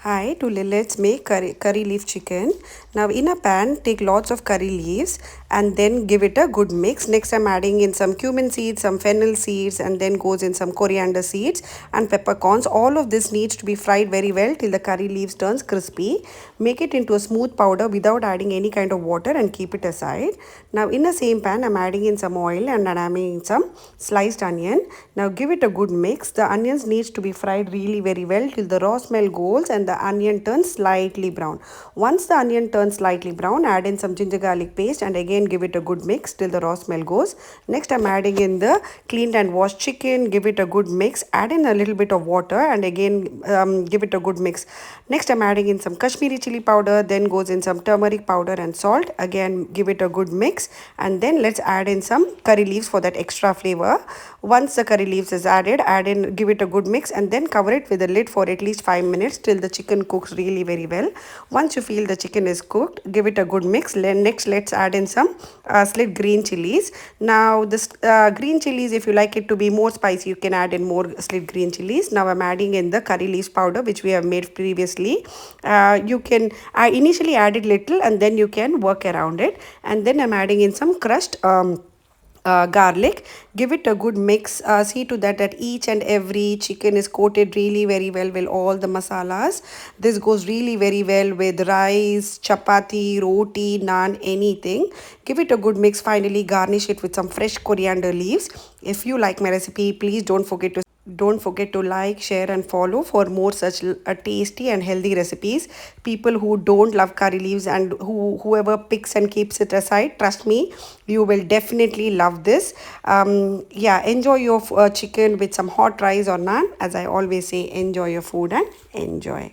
Hi, let's make curry leaf chicken. Now in a pan, take lots of curry leaves and then give it a good mix. Next I'm adding in some cumin seeds, some fennel seeds, and then goes in some coriander seeds and peppercorns. All of this needs to be fried very well till the curry leaves turns crispy. Make it into a smooth powder without adding any kind of water and keep it aside. Now in the same pan, I'm adding in some oil and I'm adding in some sliced onion. Now give it a good mix. The onions needs to be fried really very well till the raw smell goes and the onion turns slightly brown. Once the onion turns slightly brown, add in some ginger garlic paste and again give it a good mix till the raw smell goes. Next I'm adding in the cleaned and washed chicken. Give it a good mix. Add in a little bit of water and again give it a good mix. Next I'm adding in some Kashmiri chili powder. Then goes in some turmeric powder and salt. Again give it a good mix and then let's add in some curry leaves for that extra flavor. Once the curry leaves is added, give it a good mix and then cover it with a lid for at least 5 minutes till the chicken cooks really very well. Once you feel the chicken is cooked, give it a good mix. Next let's add in some slit green chilies. Now this green chilies, if you like it to be more spicy, you can add in more slit green chilies. Now I'm adding in the curry leaves powder which we have made previously. You can initially add it little and then you can work around it. And then I'm adding in some crushed garlic. Give it a good mix. See to that each and every chicken is coated really very well with all the masalas. This goes really very well with rice, chapati, roti, naan, anything. Give it a good mix. Finally garnish it with some fresh coriander leaves. If you like my recipe, please don't forget to like, share and follow for more such tasty and healthy recipes. People who don't love curry leaves and whoever picks and keeps it aside, trust me, you will definitely love this. Yeah, enjoy your chicken with some hot rice or naan. As I always say, enjoy your food and enjoy.